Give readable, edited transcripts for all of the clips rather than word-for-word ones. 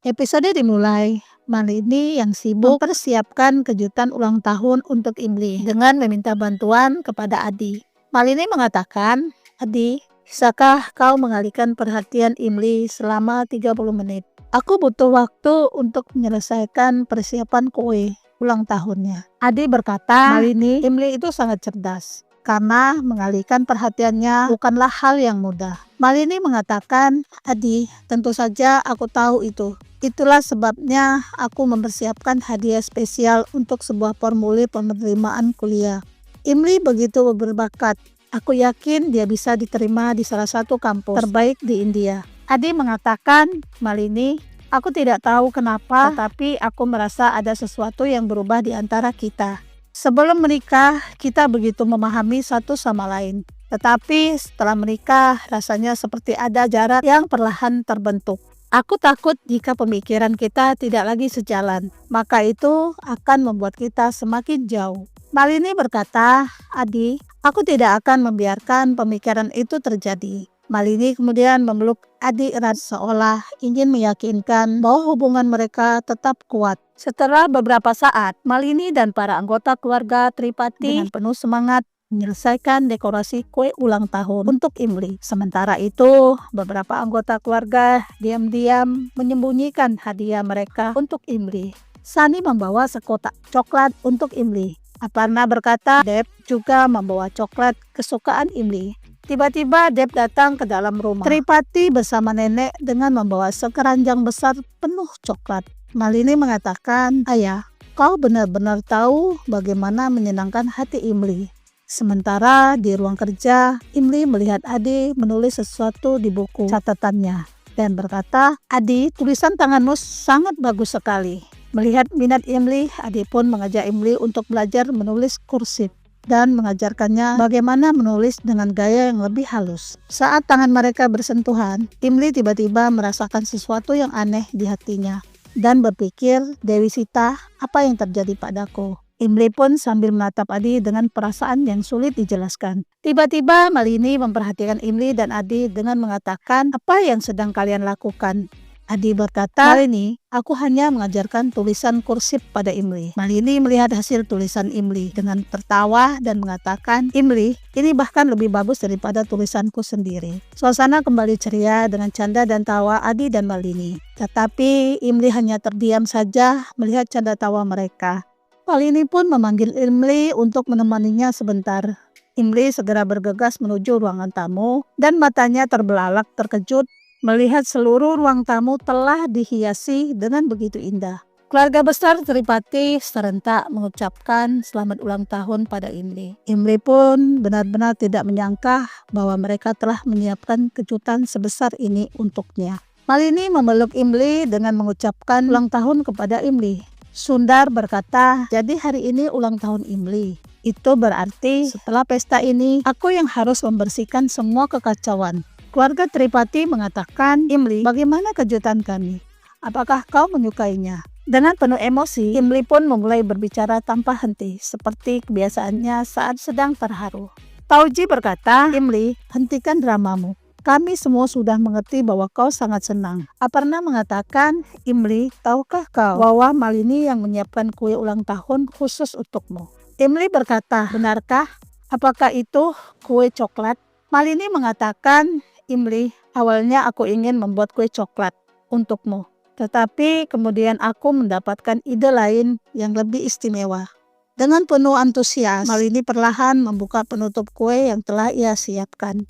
Episode dimulai. Malini yang sibuk mempersiapkan kejutan ulang tahun untuk Imli dengan meminta bantuan kepada Adi. Malini mengatakan, "Adi, bisakah kau mengalihkan perhatian Imli selama 30 menit? Aku butuh waktu untuk menyelesaikan persiapan kue ulang tahunnya." Adi berkata, "Malini, Imli itu sangat cerdas karena mengalihkan perhatiannya bukanlah hal yang mudah." Malini mengatakan, "Adi, tentu saja aku tahu itu. Itulah sebabnya aku mempersiapkan hadiah spesial untuk sebuah formulir penerimaan kuliah. Imli begitu berbakat. Aku yakin dia bisa diterima di salah satu kampus terbaik di India." Adi mengatakan, "Malini, aku tidak tahu kenapa, tetapi aku merasa ada sesuatu yang berubah di antara kita. Sebelum menikah, kita begitu memahami satu sama lain. Tetapi setelah menikah, rasanya seperti ada jarak yang perlahan terbentuk. Aku takut jika pemikiran kita tidak lagi sejalan, maka itu akan membuat kita semakin jauh." Malini berkata, "Adi, aku tidak akan membiarkan pemikiran itu terjadi." Malini kemudian memeluk Adi erat seolah ingin meyakinkan bahwa hubungan mereka tetap kuat. Setelah beberapa saat, Malini dan para anggota keluarga Tripati dengan penuh semangat menyelesaikan dekorasi kue ulang tahun untuk Imli. Sementara itu, beberapa anggota keluarga diam-diam menyembunyikan hadiah mereka untuk Imli. Sani membawa sekotak coklat untuk Imli. Aparna berkata, Deb juga membawa coklat kesukaan Imli. Tiba-tiba Deb datang ke dalam rumah. Tripati bersama nenek dengan membawa sekeranjang besar penuh coklat. Malini mengatakan, "Ayah, kau benar-benar tahu bagaimana menyenangkan hati Imli." Sementara di ruang kerja, Imli melihat Adi menulis sesuatu di buku catatannya dan berkata, "Adi, tulisan tanganmu sangat bagus sekali." Melihat minat Imli, Adi pun mengajak Imli untuk belajar menulis kursif dan mengajarkannya bagaimana menulis dengan gaya yang lebih halus. Saat tangan mereka bersentuhan, Imli tiba-tiba merasakan sesuatu yang aneh di hatinya dan berpikir, "Dewi Sita, apa yang terjadi padaku?" Imli pun sambil menatap Adi dengan perasaan yang sulit dijelaskan. Tiba-tiba Malini memperhatikan Imli dan Adi dengan mengatakan, "Apa yang sedang kalian lakukan?" Adi berkata, "Malini, aku hanya mengajarkan tulisan kursif pada Imli." Malini melihat hasil tulisan Imli dengan tertawa dan mengatakan, "Imli, ini bahkan lebih bagus daripada tulisanku sendiri." Suasana kembali ceria dengan canda dan tawa Adi dan Malini. Tetapi Imli hanya terdiam saja melihat canda tawa mereka. Malini pun memanggil Imli untuk menemaninya sebentar. Imli segera bergegas menuju ruangan tamu dan matanya terbelalak terkejut melihat seluruh ruang tamu telah dihiasi dengan begitu indah. Keluarga besar Tripati serentak mengucapkan selamat ulang tahun pada Imli. Imli pun benar-benar tidak menyangka bahwa mereka telah menyiapkan kejutan sebesar ini untuknya. Malini memeluk Imli dengan mengucapkan ulang tahun kepada Imli. Sundar berkata, "Jadi hari ini ulang tahun Imli. Itu berarti setelah pesta ini, aku yang harus membersihkan semua kekacauan." Keluarga Tripati mengatakan, "Imli, bagaimana kejutan kami? Apakah kau menyukainya?" Dengan penuh emosi, Imli pun memulai berbicara tanpa henti, seperti kebiasaannya saat sedang terharu. Tauji berkata, "Imli, hentikan dramamu. Kami semua sudah mengerti bahwa kau sangat senang." Aparna mengatakan, "Imli, tahukah kau bahwa Malini yang menyiapkan kue ulang tahun khusus untukmu?" Imli berkata, "Benarkah? Apakah itu kue coklat?" Malini mengatakan, "Imli, awalnya aku ingin membuat kue coklat untukmu. Tetapi kemudian aku mendapatkan ide lain yang lebih istimewa." Dengan penuh antusias, Malini perlahan membuka penutup kue yang telah ia siapkan.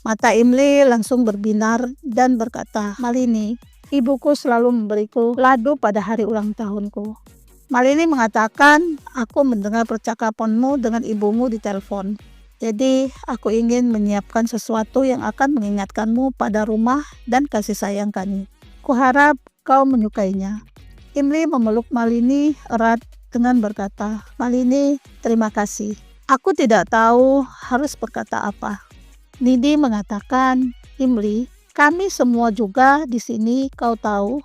Mata Imli langsung berbinar dan berkata, "Malini, ibuku selalu memberiku ladu pada hari ulang tahunku." Malini mengatakan, "Aku mendengar percakapanmu dengan ibumu di telepon. Jadi aku ingin menyiapkan sesuatu yang akan mengingatkanmu pada rumah dan kasih sayang kami. Kuharap kau menyukainya." Imli memeluk Malini erat dengan berkata, "Malini, terima kasih. Aku tidak tahu harus berkata apa." Nidi mengatakan, "Imli, kami semua juga di sini, kau tahu."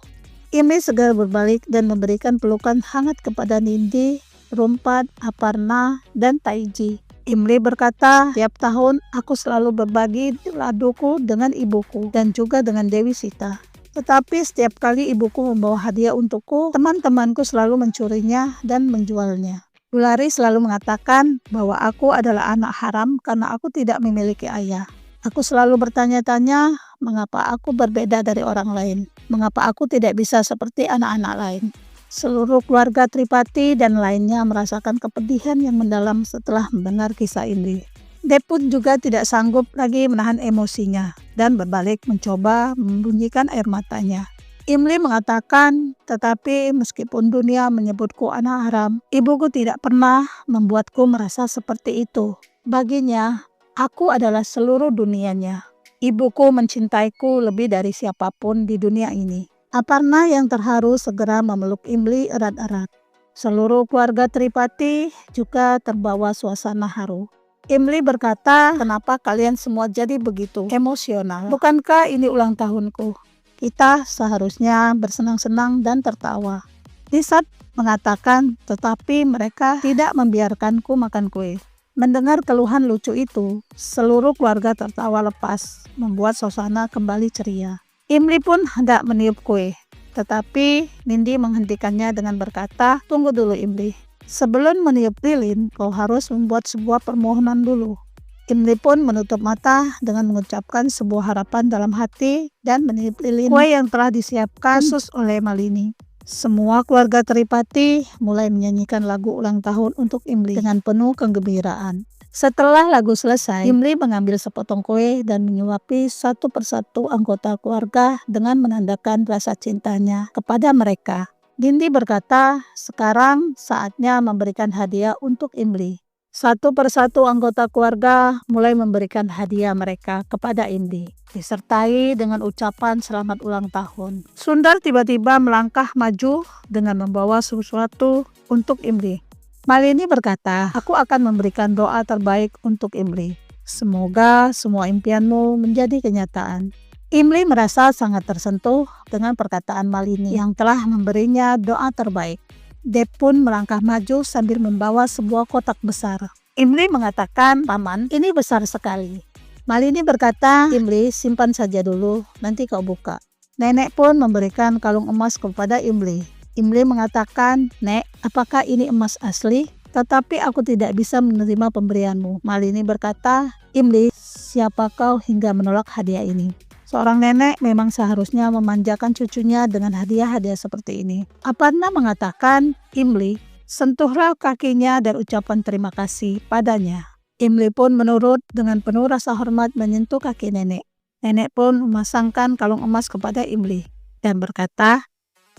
Imli segera berbalik dan memberikan pelukan hangat kepada Nindi, Rumpat, Aparna, dan Taiji. Imli berkata, "Tiap tahun aku selalu berbagi laduku dengan ibuku dan juga dengan Dewi Sita. Tetapi setiap kali ibuku membawa hadiah untukku, teman-temanku selalu mencurinya dan menjualnya. Bulari selalu mengatakan bahwa aku adalah anak haram karena aku tidak memiliki ayah. Aku selalu bertanya-tanya mengapa aku berbeda dari orang lain, mengapa aku tidak bisa seperti anak-anak lain. Seluruh keluarga Tripati dan lainnya merasakan kepedihan yang mendalam setelah mendengar kisah ini. Deb pun juga tidak sanggup lagi menahan emosinya dan berbalik mencoba membunyikan air matanya. Imli mengatakan, tetapi meskipun dunia menyebutku anak haram, ibuku tidak pernah membuatku merasa seperti itu. Baginya, aku adalah seluruh dunianya. Ibuku mencintaiku lebih dari siapapun di dunia ini. Aparna yang terharu segera memeluk Imli erat-erat. Seluruh keluarga Tripati juga terbawa suasana haru. Imli berkata, kenapa kalian semua jadi begitu emosional? Bukankah ini ulang tahunku? Kita seharusnya bersenang-senang dan tertawa. Lisat mengatakan, tetapi mereka tidak membiarkanku makan kue. Mendengar keluhan lucu itu, seluruh keluarga tertawa lepas, membuat suasana kembali ceria. Imli pun hendak meniup kue, tetapi Nindi menghentikannya dengan berkata, tunggu dulu Imli. Sebelum meniup lilin, kau harus membuat sebuah permohonan dulu. Imli pun menutup mata dengan mengucapkan sebuah harapan dalam hati dan meniup lilin kue yang telah disiapkan khusus oleh Malini. Semua keluarga Tripati mulai menyanyikan lagu ulang tahun untuk Imli dengan penuh kegembiraan. Setelah lagu selesai, Imli mengambil sepotong kue dan menyuapi satu persatu anggota keluarga dengan menandakan rasa cintanya kepada mereka. Nindi berkata, sekarang saatnya memberikan hadiah untuk Imli. Satu persatu anggota keluarga mulai memberikan hadiah mereka kepada Imli, disertai dengan ucapan selamat ulang tahun. Sundar tiba-tiba melangkah maju dengan membawa sesuatu untuk Imli. Malini berkata, aku akan memberikan doa terbaik untuk Imli. Semoga semua impianmu menjadi kenyataan. Imli merasa sangat tersentuh dengan perkataan Malini yang telah memberinya doa terbaik. Deb pun melangkah maju sambil membawa sebuah kotak besar. Imli mengatakan, Paman, ini besar sekali. Malini berkata, Imli, simpan saja dulu, nanti kau buka. Nenek pun memberikan kalung emas kepada Imli. Imli mengatakan, Nek, apakah ini emas asli? Tetapi aku tidak bisa menerima pemberianmu. Malini berkata, Imli, siapa kau hingga menolak hadiah ini? Seorang nenek memang seharusnya memanjakan cucunya dengan hadiah-hadiah seperti ini. Aparna mengatakan, Imli, sentuhlah kakinya dan ucapan terima kasih padanya. Imli pun menurut dengan penuh rasa hormat menyentuh kaki nenek. Nenek pun memasangkan kalung emas kepada Imli dan berkata,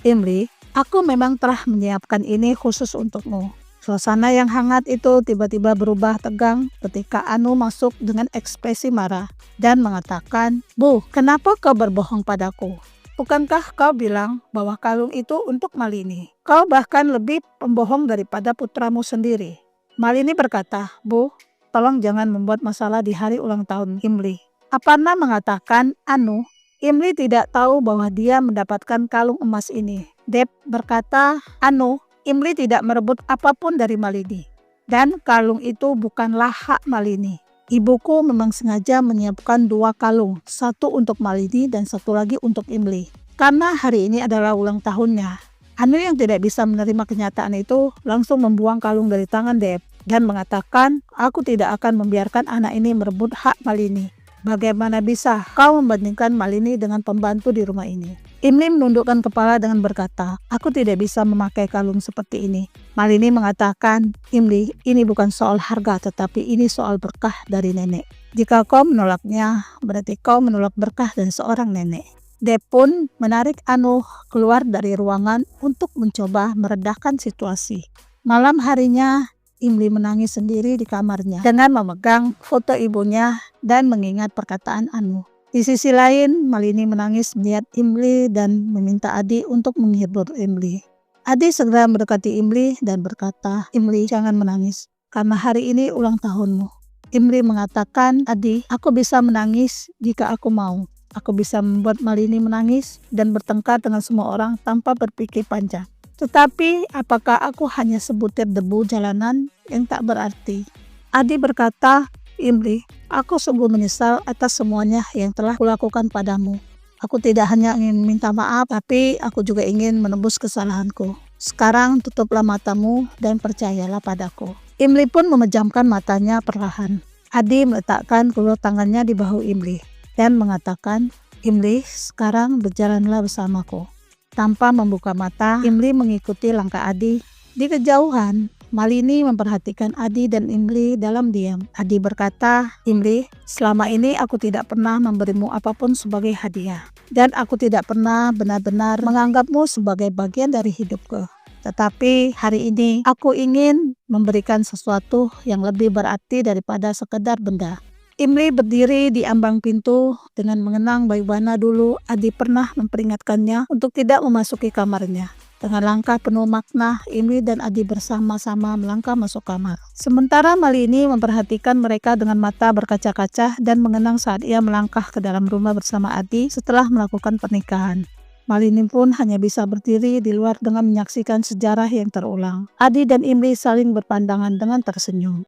Imli, aku memang telah menyiapkan ini khusus untukmu. Suasana yang hangat itu tiba-tiba berubah tegang ketika Anu masuk dengan ekspresi marah dan mengatakan, Bu, kenapa kau berbohong padaku? Bukankah kau bilang bahwa kalung itu untuk Malini? Kau bahkan lebih pembohong daripada putramu sendiri. Malini berkata, Bu, tolong jangan membuat masalah di hari ulang tahun Imli. Aparna mengatakan, Anu, Imli tidak tahu bahwa dia mendapatkan kalung emas ini. Deb berkata, Anu, Imli tidak merebut apapun dari Malini. Dan kalung itu bukanlah hak Malini. Ibuku memang sengaja menyiapkan 2 kalung, satu untuk Malini dan satu lagi untuk Imli. Karena hari ini adalah ulang tahunnya. Anu yang tidak bisa menerima kenyataan itu langsung membuang kalung dari tangan Deb dan mengatakan, aku tidak akan membiarkan anak ini merebut hak Malini. Bagaimana bisa kau membandingkan Malini dengan pembantu di rumah ini? Imli menundukkan kepala dengan berkata, aku tidak bisa memakai kalung seperti ini. Malini mengatakan, Imli, ini bukan soal harga tetapi ini soal berkah dari nenek. Jika kau menolaknya, berarti kau menolak berkah dari seorang nenek. Deb pun menarik Anu keluar dari ruangan untuk mencoba meredahkan situasi. Malam harinya, Imli menangis sendiri di kamarnya dengan memegang foto ibunya dan mengingat perkataan Anu. Di sisi lain, Malini menangis melihat Imli dan meminta Adi untuk menghibur Imli. Adi segera mendekati Imli dan berkata, Imli, jangan menangis, karena hari ini ulang tahunmu. Imli mengatakan, Adi, aku bisa menangis jika aku mau. Aku bisa membuat Malini menangis dan bertengkar dengan semua orang tanpa berpikir panjang. Tetapi, apakah aku hanya sebutir debu jalanan yang tak berarti? Adi berkata, Imli, aku sungguh menyesal atas semuanya yang telah kulakukan padamu. Aku tidak hanya ingin minta maaf, tapi aku juga ingin menebus kesalahanku. Sekarang tutuplah matamu dan percayalah padaku." Imli pun memejamkan matanya perlahan. Adi meletakkan kedua tangannya di bahu Imli dan mengatakan, "Imli, sekarang berjalanlah bersamaku." Tanpa membuka mata, Imli mengikuti langkah Adi. Di kejauhan, Malini memperhatikan Adi dan Imli dalam diam. Adi berkata, "Imli, selama ini aku tidak pernah memberimu apapun sebagai hadiah. Dan aku tidak pernah benar-benar menganggapmu sebagai bagian dari hidupku. Tetapi hari ini aku ingin memberikan sesuatu yang lebih berarti daripada sekedar benda." Imli berdiri di ambang pintu dengan mengenang bagaimana dulu Adi pernah memperingatkannya untuk tidak memasuki kamarnya. Dengan langkah penuh makna, Imli dan Adi bersama-sama melangkah masuk kamar. Sementara Malini memperhatikan mereka dengan mata berkaca-kaca dan mengenang saat ia melangkah ke dalam rumah bersama Adi setelah melakukan pernikahan. Malini pun hanya bisa berdiri di luar dengan menyaksikan sejarah yang terulang. Adi dan Imli saling berpandangan dengan tersenyum.